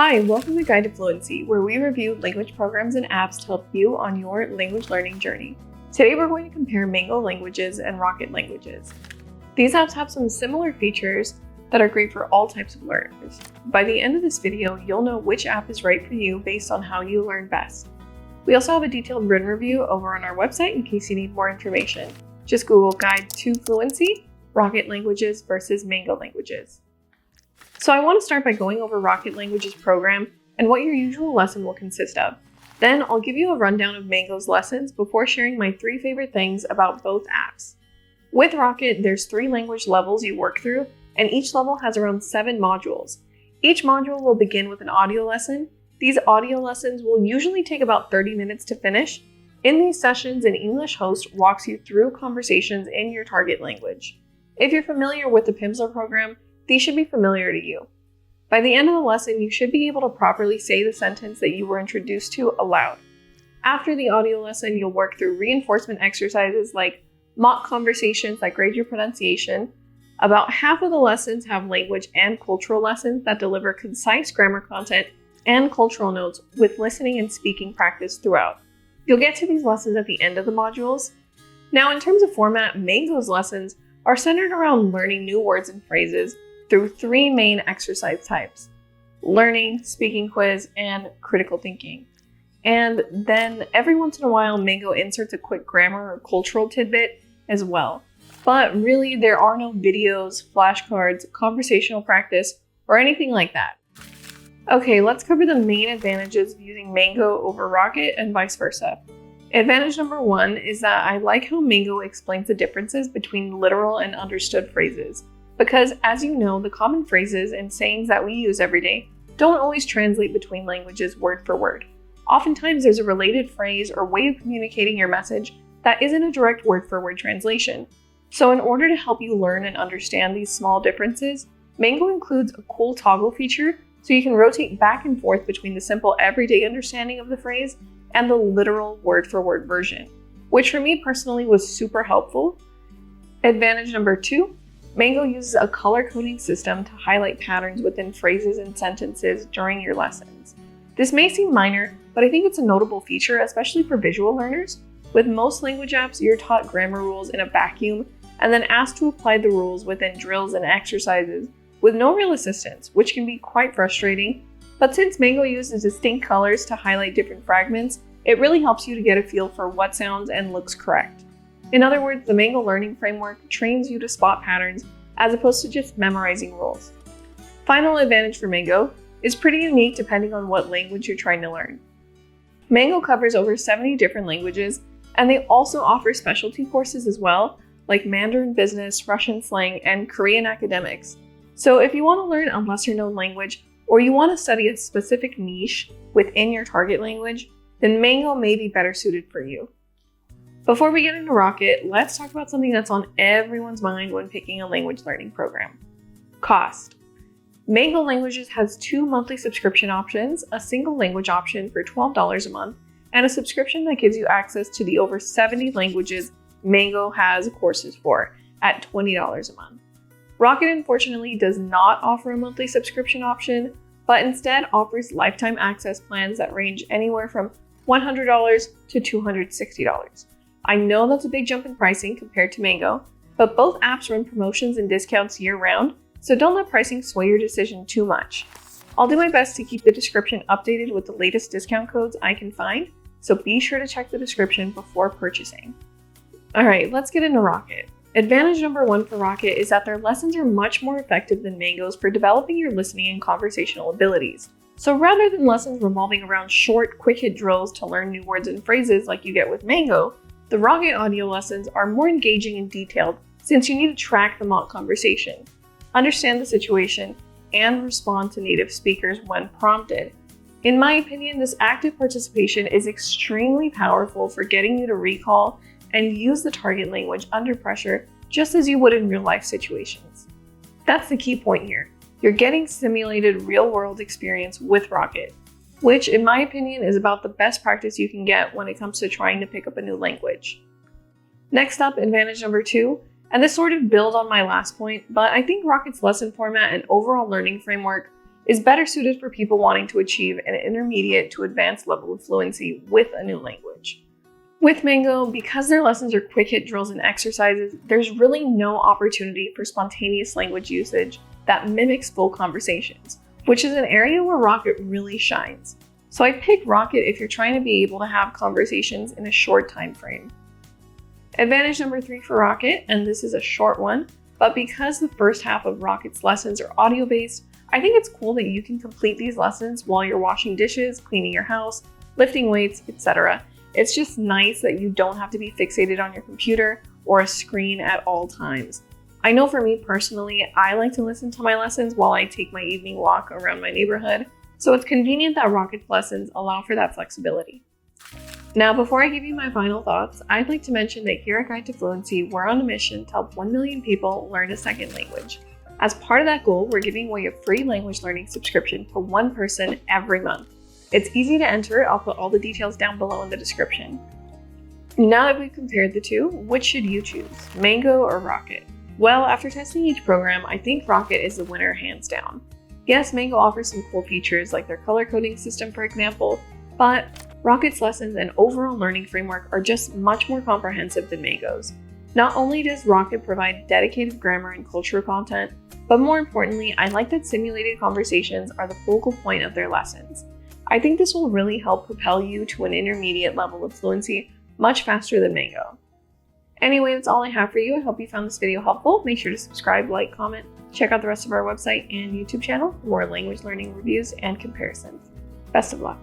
Hi, welcome to Guide to Fluency, where we review language programs and apps to help you on your language learning journey. Today we're going to compare Mango languages and Rocket languages. These apps have some similar features that are great for all types of learners. By the end of this video, you'll know which app is right for you based on how you learn best. We also have a detailed written review over on our website in case you need more information. Just Google Guide to Fluency, Rocket languages versus Mango languages. So I want to start by going over Rocket Languages program and what your usual lesson will consist of. Then I'll give you a rundown of Mango's lessons before sharing my 3 favorite things about both apps. With Rocket, there's 3 language levels you work through, and each level has around 7 modules. Each module will begin with an audio lesson. These audio lessons will usually take about 30 minutes to finish. In these sessions, an English host walks you through conversations in your target language. If you're familiar with the Pimsleur program, these should be familiar to you. By the end of the lesson, you should be able to properly say the sentence that you were introduced to aloud. After the audio lesson, you'll work through reinforcement exercises like mock conversations that grade your pronunciation. About half of the lessons have language and cultural lessons that deliver concise grammar content and cultural notes with listening and speaking practice throughout. You'll get to these lessons at the end of the modules. Now, in terms of format, Mango's lessons are centered around learning new words and phrases through 3 main exercise types: learning, speaking quiz, and critical thinking. And then every once in a while, Mango inserts a quick grammar or cultural tidbit as well. But really, there are no videos, flashcards, conversational practice, or anything like that. Okay, let's cover the main advantages of using Mango over Rocket and vice versa. Advantage number 1 is that I like how Mango explains the differences between literal and understood phrases. Because, as you know, the common phrases and sayings that we use every day don't always translate between languages word for word. Oftentimes, there's a related phrase or way of communicating your message that isn't a direct word for word translation. So in order to help you learn and understand these small differences, Mango includes a cool toggle feature so you can rotate back and forth between the simple everyday understanding of the phrase and the literal word for word version, which for me personally was super helpful. Advantage number 2. Mango uses a color coding system to highlight patterns within phrases and sentences during your lessons. This may seem minor, but I think it's a notable feature, especially for visual learners. With most language apps, you're taught grammar rules in a vacuum and then asked to apply the rules within drills and exercises with no real assistance, which can be quite frustrating. But since Mango uses distinct colors to highlight different fragments, it really helps you to get a feel for what sounds and looks correct. In other words, the Mango learning framework trains you to spot patterns as opposed to just memorizing rules. Final advantage for Mango is pretty unique depending on what language you're trying to learn. Mango covers over 70 different languages, and they also offer specialty courses as well, like Mandarin Business, Russian Slang, and Korean Academics. So if you want to learn a lesser known language, or you want to study a specific niche within your target language, then Mango may be better suited for you. Before we get into Rocket, let's talk about something that's on everyone's mind when picking a language learning program: cost. Mango Languages has 2 monthly subscription options, a single language option for $12 a month, and a subscription that gives you access to the over 70 languages Mango has courses for at $20 a month. Rocket, unfortunately, does not offer a monthly subscription option, but instead offers lifetime access plans that range anywhere from $100 to $260. I know that's a big jump in pricing compared to Mango, but both apps run promotions and discounts year-round, so don't let pricing sway your decision too much. I'll do my best to keep the description updated with the latest discount codes I can find, so be sure to check the description before purchasing. Alright, let's get into Rocket. Advantage number 1 for Rocket is that their lessons are much more effective than Mango's for developing your listening and conversational abilities. So rather than lessons revolving around short, quick-hit drills to learn new words and phrases like you get with Mango, the Rocket audio lessons are more engaging and detailed since you need to track the mock conversation, understand the situation, and respond to native speakers when prompted. In my opinion, this active participation is extremely powerful for getting you to recall and use the target language under pressure just as you would in real-life situations. That's the key point here. You're getting simulated real-world experience with Rocket, which in my opinion is about the best practice you can get when it comes to trying to pick up a new language. Next up, advantage number 2, and this sort of builds on my last point, but I think Rocket's lesson format and overall learning framework is better suited for people wanting to achieve an intermediate to advanced level of fluency with a new language. With Mango, because their lessons are quick hit drills and exercises, there's really no opportunity for spontaneous language usage that mimics full conversations, which is an area where Rocket really shines. So I picked Rocket if you're trying to be able to have conversations in a short time frame. Advantage number 3 for Rocket, and this is a short one, but because the first half of Rocket's lessons are audio-based, I think it's cool that you can complete these lessons while you're washing dishes, cleaning your house, lifting weights, etc. It's just nice that you don't have to be fixated on your computer or a screen at all times. I know for me personally, I like to listen to my lessons while I take my evening walk around my neighborhood, so it's convenient that Rocket's lessons allow for that flexibility. Now, before I give you my final thoughts, I'd like to mention that here at Guide to Fluency, we're on a mission to help 1 million people learn a second language. As part of that goal, we're giving away a free language learning subscription to one person every month. It's easy to enter. I'll put all the details down below in the description. Now that we've compared the two, which should you choose, Mango or Rocket? Well, after testing each program, I think Rocket is the winner hands down. Yes, Mango offers some cool features like their color coding system, for example, but Rocket's lessons and overall learning framework are just much more comprehensive than Mango's. Not only does Rocket provide dedicated grammar and cultural content, but more importantly, I like that simulated conversations are the focal point of their lessons. I think this will really help propel you to an intermediate level of fluency much faster than Mango. Anyway, that's all I have for you. I hope you found this video helpful. Make sure to subscribe, like, comment, check out the rest of our website and YouTube channel for more language learning reviews and comparisons. Best of luck.